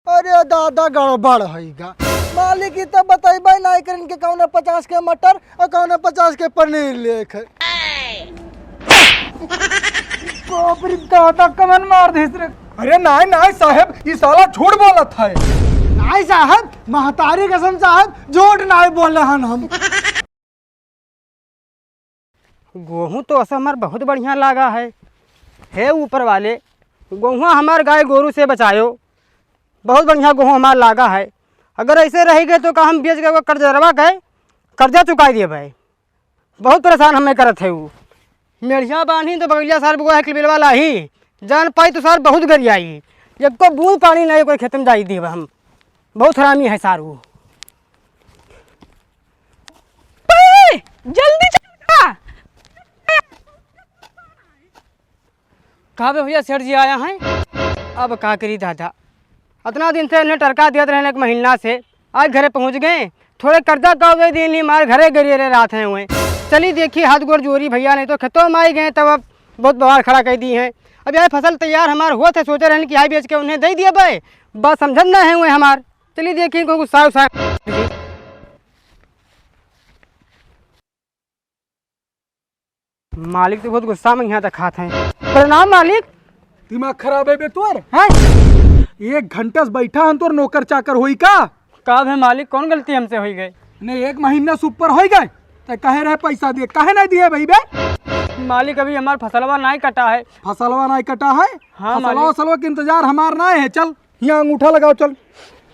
अरे दादा गड़बड़ हैगा। मालिक ही तो बतेबे नहीं करें कि कौन 50 के मटर और कौन 50 के पनीर लेख। बाप रे दादा कमन मार दे रे। अरे नहीं नहीं साहब, ये साला झूठ बोलत है। नहीं साहब, महतारी कसम साहब झूठ नहीं बोले हन हम। गेहूँ तो असम हमार बहुत बढ़िया लगा है ऊपर वाले। गेहूँ हमार गाय गोरू से बचायो, बहुत बढ़िया गेहूँ हमार लागा है। अगर ऐसे रह गए तो का हम बेच के कर्जरवा गए कर्जा चुका दिए भाई। बहुत परेशान हमें करत है वो। मेढ़िया बांधी तो बगलिया सार बुआ है बिलवा लाही, जान पाई तो सार बहुत गरियाई। जब को बूंद पानी नहीं कोई खेत में जाई दिए हम, बहुत हरामी है सार वो। जल्दी चल कहा भैया सेठ जी आया है। अब का करी दादा, इतना दिन से उन्हें टरका दिया रहने एक महीना से, आज घरे पहुंच गए। थोड़े कर्जा का दिन नहीं मार घरे गिरे रहे रात हैं हुए। चली देखिए हाथ गोर जोरी भैया नहीं तो खेतों में आई गए, तब अब बहुत बवाल खड़ा कर दी हैं। अब यह फसल तैयार हमार हुआ थे, सोचे रहने कि हाई बेच के उन्हें दे दिया भाई, बस समझन ना है हुए हमार। चलिए देखिए इनको गुस्सा उस्सा। मालिक तो बहुत गुस्सा में यहाँ तक खाते हैं। प्रणाम मालिक। दिमाग खराब है बे तोर हैं? 1 घंटा से बैठा हम तोर नौकर चाकर होई का? कब है मालिक, कौन गलती हमसे हो गई? नहीं 1 महीना से ऊपर हो गए तो कहे रहे पैसा दिए, कहे नहीं दिए भाई बे? मालिक अभी हमार फसलवा नहीं कटा है। फसलवा नहीं कटा है? हाँ फसलवा के इंतजार हमार नहीं है। चल यहाँ अंगूठा लगाओ, चल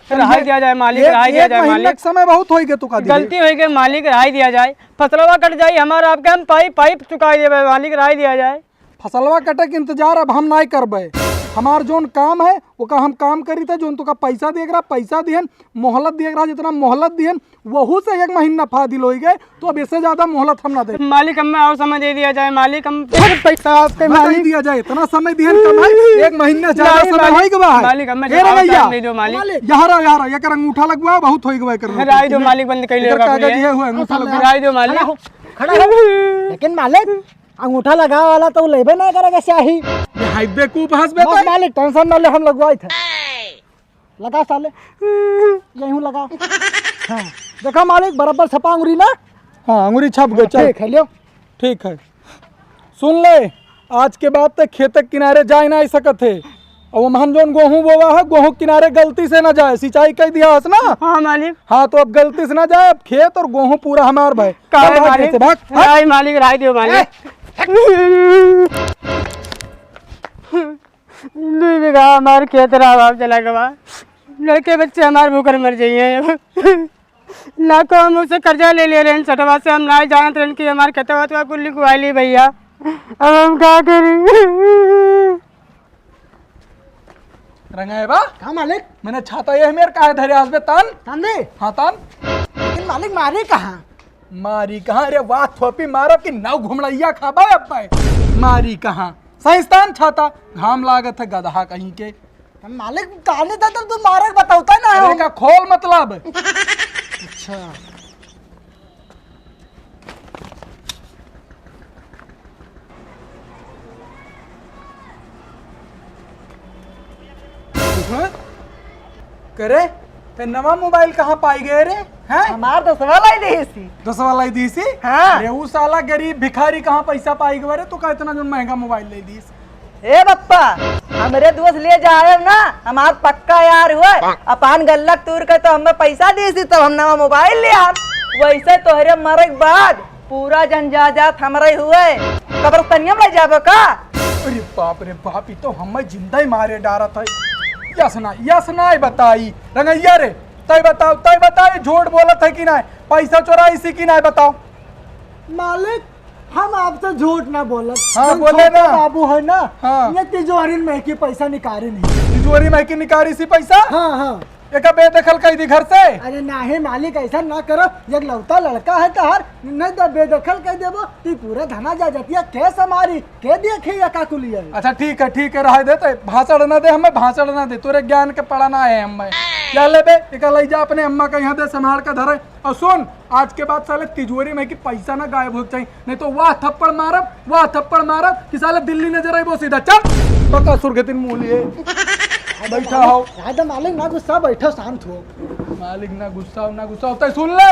रहाई दिया जाए मालिक, रहाई दिया जाए मालिक। समय बहुत हो गया, तू का गलती हो गई मालिक, रहाई दिया जाए। फसलवा कट जाए हमारा, आपके हम पाइप चुका दिए मालिक, रहाई दिया जाए। फसलवा कटे के इंतजार अब हम नहीं करबे। हमार जोन काम है वो का हम काम करी थे। जोन तुका पैसा देख रहा पैसा दिहन, मोहलत देख रहा जितना मोहलत दिहन वहू से 1 महीना फादिल हो गए, तो अब इससे ज्यादा मोहलत हम ना दे मालिक। हमें और समय दे दिया जाए मालिक, हम पैसा आपके मालिक दिया जाए। इतना समय दिहन कम है, 1 महीना ज्यादा समय होई गवा है मालिक। हमें दे दो मालिक। यार ये कर अंगूठा लगवा, बहुत होई गवा कर। रहाई दो मालिक, बंद कर लेगा कागज है हुआ अंगूठा लगवा, रहाई दो मालिक। खड़ा हो। लेकिन मालिक अंगूठा लगा वाला तो लेबे नहीं करेगा स्याही। हाय बेकूफ हंस बे बस मालिक टेंशन न ले, हम लगवाए थे। लगा साले, यहीं लगा। हाँ देखा मालिक बराबर छपा अंगुरी ना। हाँ अंगुरी छप गई। चल ठीक है लियो। ठीक है, सुन ले आज के बाद तक खेत के किनारे जाए ना सकत है। और हम जोन गेहूँ बोवा है, गेहूँ किनारे गलती से ना जाए, सिंचाई कर दिया है ना। हाँ मालिक। हाँ तो अब गलती से ना जाए, अब खेत और गेहूँ पूरा हमार भाई। मालिक रहाई मालिक, रहाई दो मालिक। हमारे खेत रहा चला गवा, लड़के बच्चे हमारे भूखर मर जाइए। लाखों हम उससे कर्जा ले रहे हैं छठवा से, हम ना जानते रहे कि हमारे खेतवा तो कुल्ली कुआ ली भैया। अब हम क्या करें? रंगा बा हाँ मालिक। मैंने छाता ये मेरे कहा धरे आज में तान तान दे। हाँ तान। लेकिन मालिक मारे कहाँ? मारी कहाँ? अरे वाह थोपी मारब कि नाव घुमड़ैया खाबा अब मारी कहाँ? सही स्थान छाता, घाम लागत है गधा कहीं के। मालिक ताने था तब तू मारे बताता ना अरे का खोल मतलब। अच्छा करे ते नवा मोबाइल कहाँ पाई गए रे? हैं हमार 10 वाला ही दी सी। 10 वाला ही दी सी? हाँ। अरे वो साला गरीब भिखारी कहाँ पैसा पाई गए रे? तो का इतना जो महंगा मोबाइल ले दी? ए बप्पा हमरे दोस्त ले जाए ना, हमार पक्का यार हुआ। अपन गल्लक तूर के तो हमें पैसा दी सी तब हम नवा मोबाइल ले आम। वैसे तोहरे मरे के बाद पूरा जनजात हमारे हुए, कब्रस्तानिया में ले जाबो का? अरे बाप रे बाप, ये तो हमें जिंदा ही मारे डारा था। यसना बताई रंगैया रे, तय बताओ झूठ बोलत है कि नहीं? पैसा चोराई सी कि नहीं बताओ? मालिक हम आपसे झूठ ना बोलत। हाँ बोले ना बाबू है ना। हाँ। ये तिजोरी में की पैसा निकाली नहीं। तिजोरी में की निकारी सी पैसा? हाँ हाँ। एक बेदखल कही दी घर से? अरे नहीं मालिक ऐसा ना करो, एक लौता लड़का है तहार, नहीं तो बेदखल कह देबो तो पूरा धना जा जाती है। कैसे हमारी के देखी या काकुलिया? अच्छा ठीक है रह दे, भाषण न दे, हमें भाषण न दे, तोरे ज्ञान के पढ़ाना है हमें। क्या ले बे एक ले जा अपने अम्मा का यहाँ दे संभाल कर धरे। और सुन आज के बाद साले तिजोरी में की पैसा ना गायब हो चाहिए, नहीं तो वाह थप्पड़ मारब कि साले दिल्ली नजर आई वो सीधा चल बका सुर्गतिन मूली है। बैठा हो। राधा मालिक ना गुस्सा, बैठो शांत हो। मालिक ना गुस्सा होता है। सुन ले,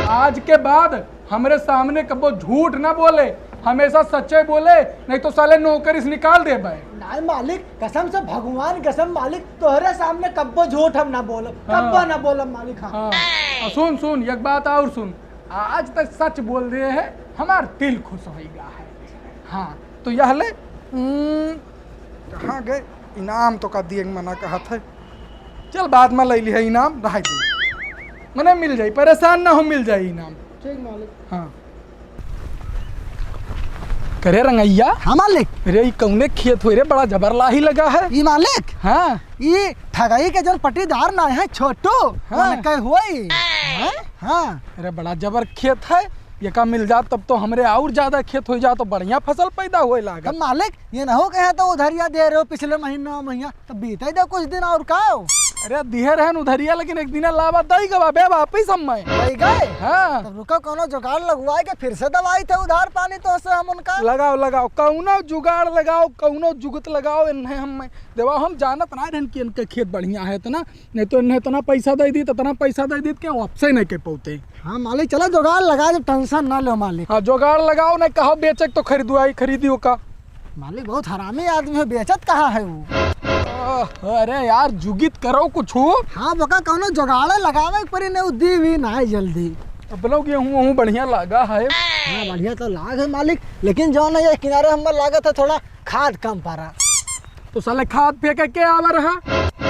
आज के बाद हमरे सामने कबो झूठ ना बोले, हमेशा सच्चे बोले, नहीं तो साले नौकरी से निकाल दे भाई। नहीं मालिक, कसम से भगवान कसम मालिक, तोहरे सामने कब्बो झूठ हम ना बोलो, कब्बो ना बोलो मालिक। हाँ हाँ और सुन एक बात और सुन, आज तक सच बोल रहे हैं, हमार दिल खुश हो गया है। हाँ तो यह ले, कहाँ गए इनाम तो का दिए मना कहा था। चल बाद में ले लिया इनाम, रह दे मने मिल जाई, परेशान ना हो, मिल जाए इनाम। ठीक मालिक। हाँ करे रंगैया। हाँ मालिक। अरे ये कौने खेत हुए रे, बड़ा जबरलाही लगा है। ई मालिक, हाँ ये ठगाई के जन पट्टीदार ना है छोटू, हाँ। कहे हुई। हाँ अरे बड़ा जबर खेत है, ये का मिल जात तब तो हमरे और ज्यादा खेत हो जा, तो बढ़िया फसल पैदा हुए तो लागत। मालिक ये ना हो कहे तो उधरिया दे रहे हो पिछले महीना तो बीते दे कुछ दिन और का हो। अरे दिहे रहन उधरिया, लेकिन एक दिन लावा दई गवा बे वापिस हम मैं। भाई गए हाँ तो रुको, कोनो जुगाड़ लगवाए के फिर से दवाई थे उधार पानी तो से हम उनका। लगाओ कौनो जुगाड़ लगाओ, कौनो जुगत लगाओ, इन्हें हम देवा हम जानत ना रहन कि इनके खेत बढ़िया है इतना, नहीं तो इन्हें इतना पैसा दे दी, इतना पैसा दे दी क्यों आपसे नहीं के पौते। हाँ मालिक चलो जुगाड़ लगा, जब टेंशन ना लो मालिक। हाँ जुगाड़ लगाओ, नहीं कहो बेचक तो खरीदियो का। मालिक बहुत हरामी आदमी है, बेचत कहाँ है वो। अरे यार जुगित करो कुछ। हाँ बका कोनो जुगाड़े लगावे परी ने दी भी ना है जल्दी। अब लोग गेहूँ बढ़िया लगा है। हाँ बढ़िया तो लाग है मालिक, लेकिन जो ना ये किनारे हम लागत है थोड़ा खाद कम पड़ा। तो साले खाद फेंके के आवा रहा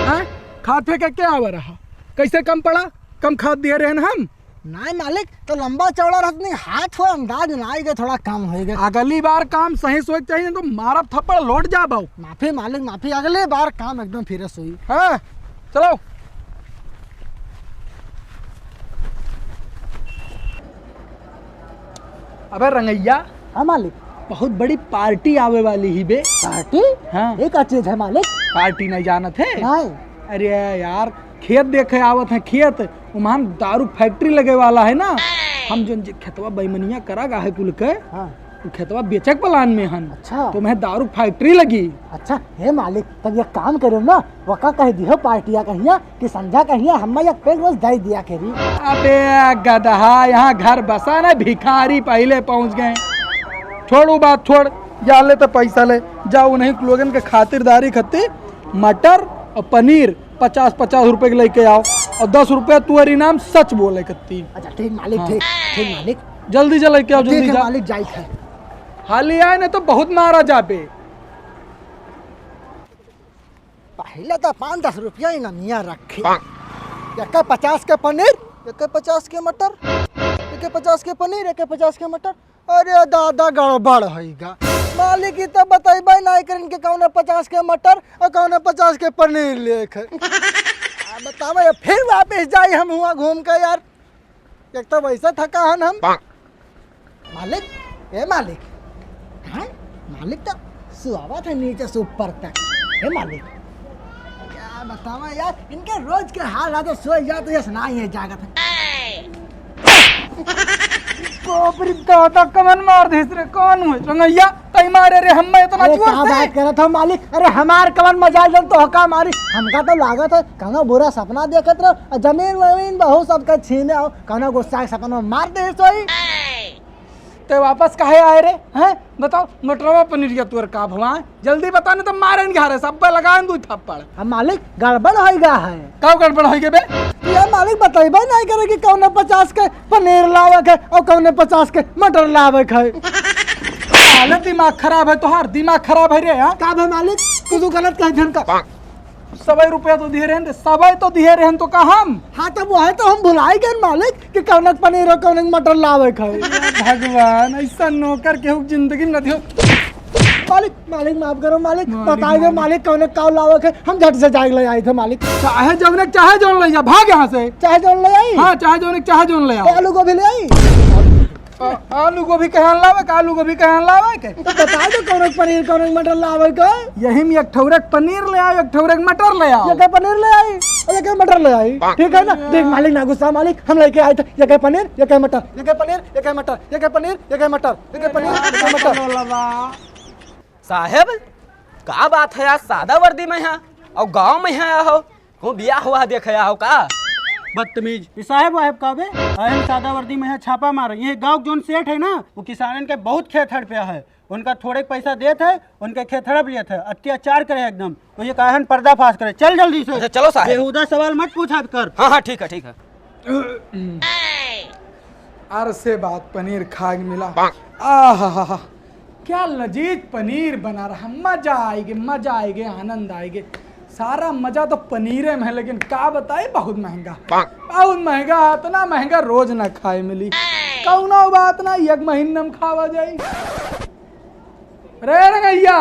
है, खाद फेंके के आवा रहा, कैसे कम पड़ा, कम खाद दिए रहे हम। नहीं मालिक तो लंबा चौड़ा रहती हाथ हो अंदाज ना आएगा, थोड़ा कम होएगा। अगली बार काम सही सोच चाहिए, तो मारा थप्पड़ लौट जा बाऊ। माफी मालिक माफी, अगले बार काम एकदम फिर हुई। हाँ चलो। अबे रंगैया। हाँ मालिक। बहुत बड़ी पार्टी आवे वाली ही बे। पार्टी? हाँ एक चीज है मालिक। पार्टी नहीं जानत है। नहीं। अरे यार खेत देखे आवत है, खेत वहाँ दारू फैक्ट्री लगे वाला है ना, हम जो खेतवा बैमनिया करागा है कुल के, हाँ। खेतवा बेचक प्लान में हन। अच्छा। तो मैं दारू फैक्ट्री लगी। अच्छा हे मालिक, तब ये काम करो ना, वका कह दियो पार्टिया कहिया कि संझा कहिया हम एक पेग रोज दे दिया करी। अबे गदहा, यहाँ घर बसा ना, भिखारी पहले पहुँच गए। छोड़ू बात छोड़, जा ले तो पैसा ले, जाओ नहीं लोगन के खातिरदारी खत्ती, मटर और पनीर 50-50 रुपए के लेके आओ, और 10 रुपया तू इनाम सच बोले कत्ती। अच्छा ठीक मालिक। ठीक ठीक मालिक, जल्दी जा लेके आओ, ठीक जल्दी है जा। मालिक जाई है। हाली आए नहीं तो बहुत मारा जाबे। पहले तो 5-10 रुपया ही नमिया रखे, एक 50 के पनीर, एक 50 के मटर, एक 50 के पनीर, एक 50 के मटर। अरे दादा गड़बड़ होगा मालिक, ये तो बताइबे नहीं करें कि कौन 50 के मटर और कौन 50 के पनीर लेके बतावे, फिर वापस जाए हम हुआ घूम के यार, एक तो वैसे थका हन हम। मालिक ए मालिक, हाँ मालिक तो सुहावत है नीचे से ऊपर तक। हे मालिक क्या बतावा यार, इनके रोज के हाल आते सो जाते ये सुनाई है जागत है। कोपरी दादा कमन मार दे रे, कौन हुए रंगैया कई मारे रे, हम इतना अरे जोर क्या से। बात कर था मालिक, अरे हमार कवन मजाल जन तो हका मारी, हमका तो लागत है कहना बुरा सपना देखत रहो, जमीन वमीन बहु सबका छीने आओ, कहना गुस्सा के सपना में मार दे सोई। ते वापस काहे आए रे, हैं बताओ। मटरवा पनीरिया तुअर का भवा, जल्दी बता नहीं तो मारेन घारे, सब पे लगाएं दू थप्पड़। अब मालिक गड़बड़ होगा है। का गड़बड़ होई के बे? ये मालिक बताइबे नहीं करे कि कौन 50 के पनीर लावे के और कौन 50 के मटर लावे के। हालत दिमाग खराब है तोहार, दिमाग खराब है रे। हाँ का भे मालिक, तू गलत कह धन का। 100 रुपया तो दिए रहन, 100 तो दिए रहन, तो का हम। हाँ तब वो है तो हम भुलाई गए मालिक कि कौन पनीर और कौन मटर लावे के। भगवान ऐसा नौकर के जिंदगी न दियो। मालिक मालिक माफ करो मालिक, बताइए मालिक कौन काव लावे के, हम झट से जाग ले आए थे मालिक। चाहे जौन चाहे जौन ले जा, भाग यहाँ से। चाहे जोन ले आई। हाँ चाहे जौन ले आओ। आलू गोभी ले आई। आलू गोभी कहाँ लावे के, आलू गोभी कहाँ लावे के? तो बता दो कौन पनीर कौन मटर लावे के। यही में एक ठौरक पनीर ले आओ, एक ठौरक मटर ले आओ। ये के पनीर ले आई और ये के मटर ले आई, ठीक है ना। देख मालिक ना गुस्सा मालिक, हम लेके आए थे ये के पनीर, ये के मटर, ये के पनीर, ये के मटर, ये के पनीर, ये के मटर, ये के पनीर, ये के मटर। साहेब का बात है, आज सादा वर्दी में यहाँ और गांव में आया हो को बिया हुआ देख आया हो का? बदतमीज ये साहब वाहब काबे हम सादा वर्दी में है छापा मार ये गांव जोन सेठ है ना वो किसानन के बहुत खेत हड़पया है उनका थोड़े पैसा देते है उनके खेत हड़प लिए थे अत्याचार करे एकदम तो ये कहन पर्दाफाश करे चल जल्दी से। अच्छा चलो साहब। बेहुदा सवाल मत पूछा कर। हाँ ठीक है ठीक है। अर से बात पनीर खा के मिला। आहा क्या लजीज पनीर बना रहा, मजा आएगी आनंद आएगी। सारा मजा तो पनीरे में है, लेकिन का बताए बहुत महंगा इतना महंगा रोज ना खाए मिली। कौनो बात ना, एक महीना में खावा जाई। रे रंगैया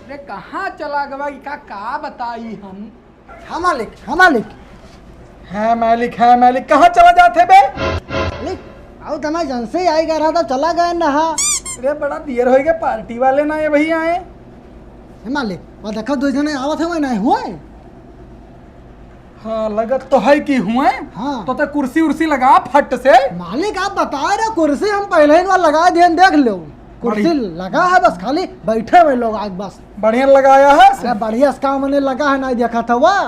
रे कहाँ चला गवा का बताई हम। हाँ मालिक है मालिक कहाँ चला जाते बे? मालिक आओ तो मैं जन से ही आई रहा था, चला गया नहा। अरे बड़ा देर हो गया, पार्टी वाले ना ये भैया आए। हे मालिक वो देखो दो जने आवत है, मैं नहीं हुए। हाँ लगत तो है कि हुए। हाँ। तो कुर्सी उर्सी लगा फट से। मालिक आप बता रहे कुर्सी हम पहले ही लगा दिए, देख लो कुर्सी लगा है, बस खाली बैठे हुए लोग आज बस। बढ़िया लगाया है। अरे बढ़िया काम मैंने लगा है, नहीं देखा था वह।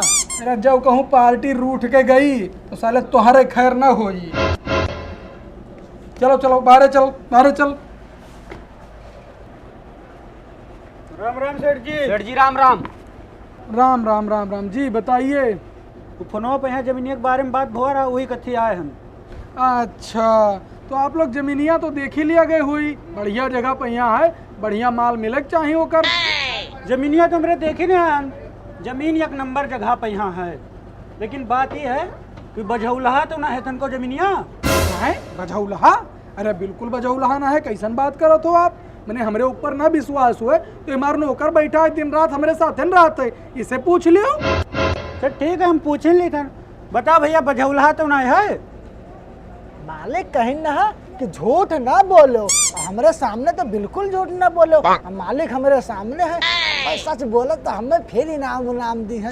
अरे जब कहूँ पार्टी रूठ के गई तो साले तुम्हारे खैर ना होई। चलो बाहर चल। राम राम सेठ जी। सेठ जी राम राम। राम जी बताइए। फोनो पे है जमीनिया के बारे में बात हो रहा वही कथी आए हम। अच्छा तो आप लोग जमीनिया तो देख ही लिया गए हुई, बढ़िया जगह पे यहाँ है, बढ़िया माल मिले चाहिए होकर। जमीनिया तो मेरे देखे नहीं, जमीन एक नंबर जगह पे यहाँ है, लेकिन बात ये है कि बझौलहा तो ना है तनको जमीनिया है। बझौलहा? अरे बिल्कुल बझौलहा ना है, कैसन बात करो तो आप। मैंने हमरे ऊपर ना विश्वास हुए तो हमारे नौकर बैठा है दिन रात हमारे साथ रहते है, इसे पूछ लियो। सर ठीक है हम पूछे ली था। बता भैया बझौलहा तो ना है? मालिक कहीं ना कि झूठ ना बोलो, हमारे सामने तो बिल्कुल झूठ ना बोलो। मालिक हमारे सामने है और सच बोलो तो हमें फिर इनाम दी है।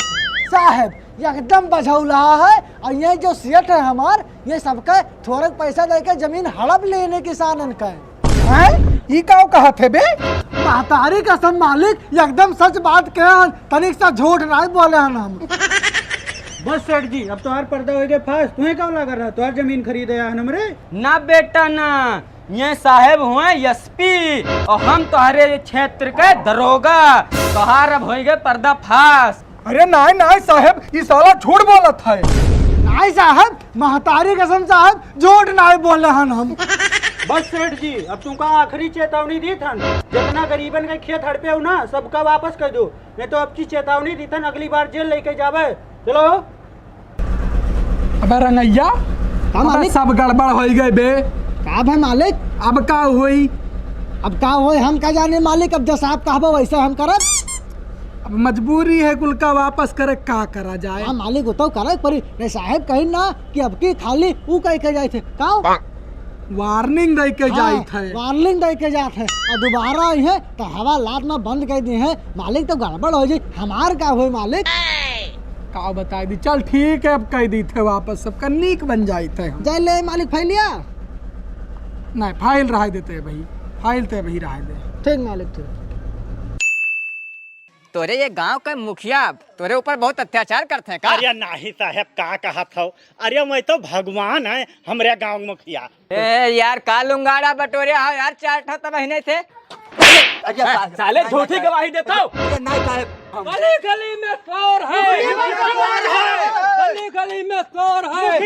साहब एकदम बझौला है, और ये जो सेठ है हमार, ये सबका थोड़ा पैसा देके जमीन हड़प लेने किसानन का है। ई का कहा थे बे? महतारी कसम मालिक एकदम सच बात कहे, तनिक सा झूठ नहीं बोले हैं हम। बस सेठ जी अब तुम्हार पर्दा हो गया फास्ट, तुम्हें कब लगा रहा तुम्हार जमीन खरीदे है हमरे? ना बेटा ना, ये साहेब हुए एसपी और हम तुम्हारे क्षेत्र के दरोगा, तोहार अब हो गए पर्दाफाश। अरे नहीं साहब, ये साला झूठ बोलत है। नहीं साहब, महतारी कसम साहब झूठ नहीं बोले हैं हम। बस सेठ जी अब तुमका आखिरी चेतावनी दी था, जितना गरीबन के खेत हड़पे हो ना सबका वापस कर दो, नहीं तो अब की चेतावनी दी था, अगली बार जेल लेके जावे। चलो। अबे रंगैया मालिक सब गड़बड़ हो गए बे। का है मालिक? अब का हुई? अब का हो हम का जाने मालिक, अब जैसा आप कहा वैसे हम करब। अब मजबूरी है कुल का वापस करे, का करा जाए। हाँ मालिक तो करे परी नहीं साहब, कहीं ना कि अब की खाली वो कह के जाए थे का वार्निंग दे के जाई थे। वार्निंग दे के जाते हैं और दोबारा आई है तो हवा लात में बंद कर दी है मालिक, तो गड़बड़ हो जाए हमार का हुई मालिक। का बताई दी, चल ठीक है अब कह दी थे वापस, सबका नीक बन जाई थे। जाए ले मालिक फैलिया नहीं फाइल रहा देते भाई, फाइल ते भाई रहा दे। ठीक मालिक ठीक। तोरे ये गांव का मुखिया तोरे ऊपर बहुत अत्याचार करते हैं का? अरे नहीं साहब का कहा था, अरे मैं तो भगवान है हमारे गांव मुखिया। ए यार का लुंगाड़ा बटोरे हो यार, 4 महीने थे। साले झूठी गवाही देता हो। गली गली में चोर है, गली गली में चोर है।